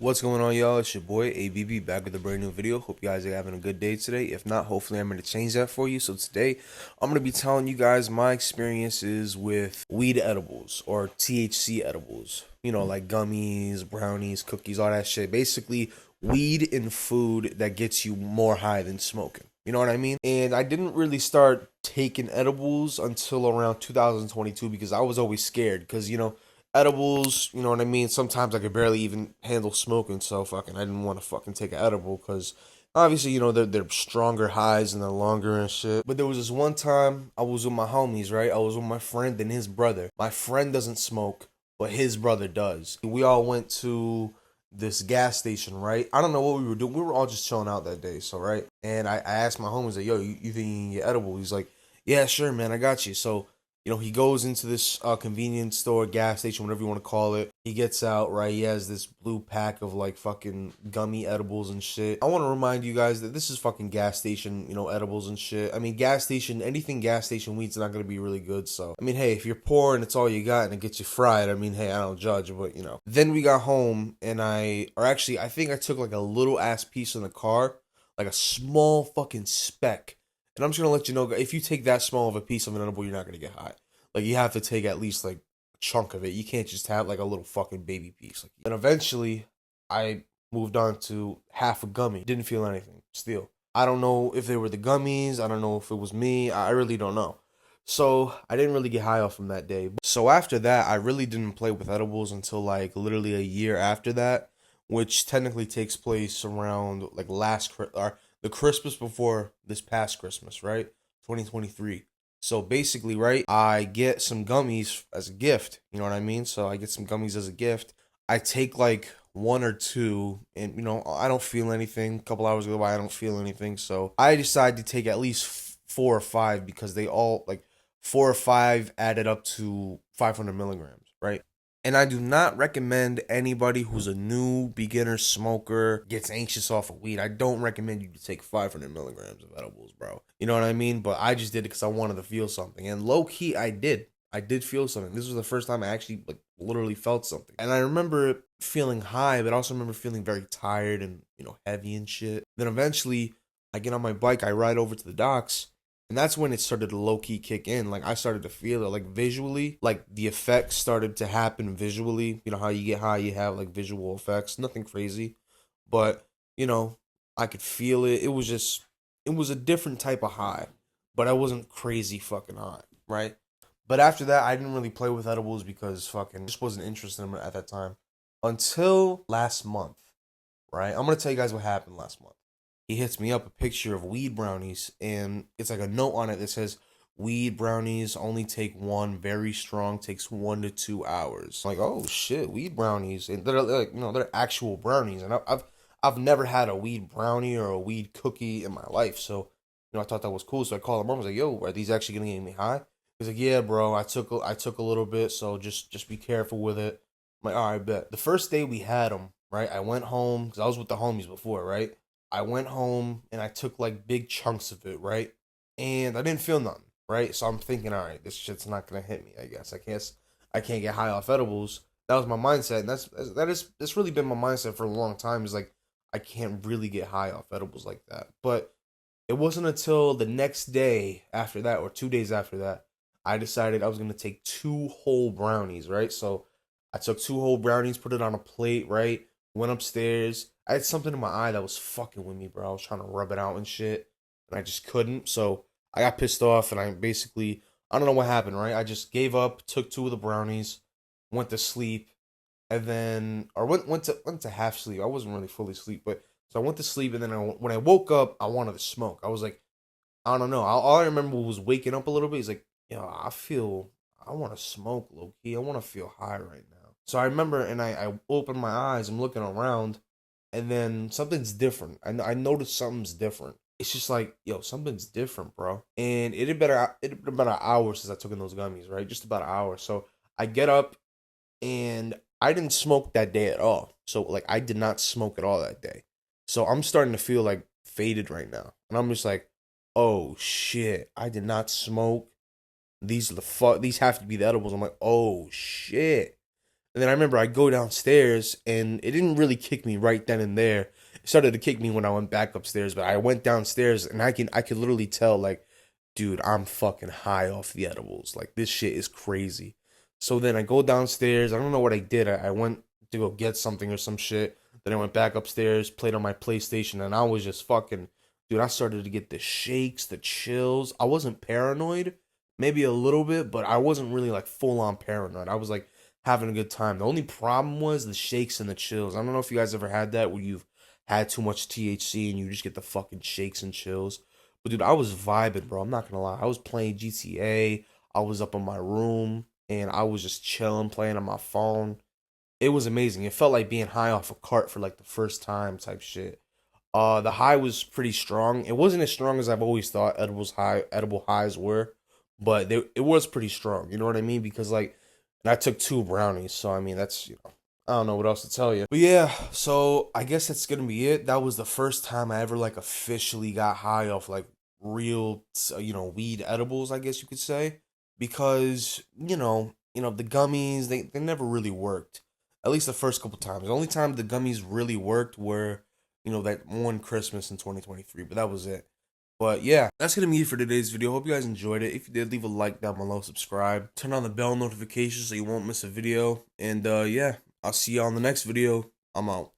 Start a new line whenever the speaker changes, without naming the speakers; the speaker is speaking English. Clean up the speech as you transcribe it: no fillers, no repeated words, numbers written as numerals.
What's going on, y'all? It's your boy AyeBibi back with a brand new video. Hope you guys are having a good day today. If not, hopefully I'm going to change that for you. So today I'm going to be telling you guys my experiences with weed edibles or THC edibles. You know, like gummies, brownies, cookies, all that shit. Basically, weed in food that gets you more high than smoking. You know what I mean? And I didn't really start taking edibles until around 2022 because I was always scared because, edibles, you know what I mean? Sometimes I could barely even handle smoking, so fucking I didn't want to fucking take an edible because obviously, they're stronger highs and they're longer and shit. But there was this one time I was with my homies, right? I was with my friend and his brother. My friend doesn't smoke, but his brother does. We all went to this gas station, right? I don't know what we were doing. We were all just chilling out that day, so right? And I asked my homies, like, yo, you think you can get edible? He's like, yeah, sure, man, I got you. So he goes into this convenience store, gas station, whatever you want to call it. He gets out, right? He has this blue pack of like fucking gummy edibles and shit. I want to remind you guys that this is fucking gas station, edibles and shit. I mean, anything gas station weed's not going to be really good. So, I mean, hey, if you're poor and it's all you got and it gets you fried, I mean, hey, I don't judge, but Then we got home and I think I took like a little ass piece in the car, like a small fucking speck. And I'm just gonna let you know, if you take that small of a piece of an edible, you're not gonna get high. Like you have to take at least like a chunk of it. You can't just have like a little fucking baby piece. And eventually, I moved on to half a gummy. Didn't feel anything. Still, I don't know if they were the gummies. I don't know if it was me. I really don't know. So I didn't really get high off from that day. So after that, I really didn't play with edibles until like literally a year after that, which technically takes place around like the Christmas before this past Christmas, right? 2023. So basically, right, I get some gummies as a gift. You know what I mean? So I get some gummies as a gift. I take like one or two, and I don't feel anything. A couple hours go by, I don't feel anything. So I decide to take at least four or five because they all like four or five added up to 500 milligrams, right? And I do not recommend anybody who's a new beginner smoker gets anxious off of weed. I don't recommend you to take 500 milligrams of edibles, bro. You know what I mean? But I just did it because I wanted to feel something. And low key, I did. I did feel something. This was the first time I actually like literally felt something. And I remember feeling high, but I also remember feeling very tired and, heavy and shit. Then eventually, I get on my bike, I ride over to the docks, and that's when it started to low key kick in. Like I started to feel it, like visually, like the effects started to happen visually. You know how you get high, you have like visual effects. Nothing crazy, but I could feel it. It was a different type of high, but I wasn't crazy fucking high, right? But after that, I didn't really play with edibles because fucking just wasn't interested in them at that time. Until last month, right? I'm gonna tell you guys what happened last month. He hits me up a picture of weed brownies, and it's like a note on it that says weed brownies only take one, very strong, takes 1 to 2 hours. I'm like, oh shit, weed brownies, and they're like, they're actual brownies, and I've never had a weed brownie or a weed cookie in my life, so I thought that was cool. So I called him up. I was like, yo, are these actually gonna get me high? He's like, yeah, bro, I took a little bit, so just be careful with it. I'm like, all right, bet. The first day we had them, right? I went home because I was with the homies before, right? I went home and I took like big chunks of it, right? And I didn't feel nothing, right? So I'm thinking, all right, this shit's not gonna hit me. I guess I can't get high off edibles. That was my mindset, and that's really been my mindset for a long time. Is like I can't really get high off edibles like that. But it wasn't until the next day after that, or 2 days after that, I decided I was gonna take two whole brownies, right? So I took two whole brownies, put it on a plate, right? Went upstairs. I had something in my eye that was fucking with me, bro. I was trying to rub it out and shit, and I just couldn't. So I got pissed off, and I don't know what happened, right? I just gave up, took two of the brownies, went to sleep, and then or went to half sleep. I wasn't really fully asleep, but so I went to sleep, and then when I woke up, I wanted to smoke. I was like, I don't know. All I remember was waking up a little bit. He's like, yo, I want to smoke, low key. I want to feel high right now. So I remember, and I opened my eyes. I'm looking around, and then something's different. I noticed something's different. It's just like, yo, something's different, bro. And it had been about an hour since I took in those gummies, right? Just about an hour. So I get up, and I didn't smoke that day at all. So like I did not smoke at all that day. So I'm starting to feel like faded right now. And I'm just like, oh shit, I did not smoke. These have to be the edibles. I'm like, oh shit. And then I remember I go downstairs, and it didn't really kick me right then and there. It started to kick me when I went back upstairs, but I went downstairs, and I could literally tell, like, dude, I'm fucking high off the edibles. Like, this shit is crazy. So then I go downstairs. I don't know what I did. I went to go get something or some shit. Then I went back upstairs, played on my PlayStation, and I was just fucking, dude, I started to get the shakes, the chills. I wasn't paranoid, maybe a little bit, but I wasn't really like full on paranoid. I was like having a good time. The only problem was the shakes and the chills. I don't know if you guys ever had that where you've had too much THC and you just get the fucking shakes and chills. But dude, I was vibing, bro. I'm not gonna lie. I was playing GTA. I was up in my room and I was just chilling, playing on my phone. It was amazing. It felt like being high off a cart for like the first time type shit. The high was pretty strong. It wasn't as strong as I've always thought edible highs were, but it was pretty strong. You know what I mean? Because like, and I took 2 brownies, so I mean that's I don't know what else to tell you. But yeah, so I guess that's gonna be it. That was the first time I ever like officially got high off like real weed edibles, I guess you could say, because the gummies they never really worked. At least the first couple times. The only time the gummies really worked were that one Christmas in 2023, but that was it. But yeah, that's gonna be it for today's video. Hope you guys enjoyed it. If you did, leave a like down below, subscribe, turn on the bell notifications so you won't miss a video. And yeah, I'll see you on the next video. I'm out.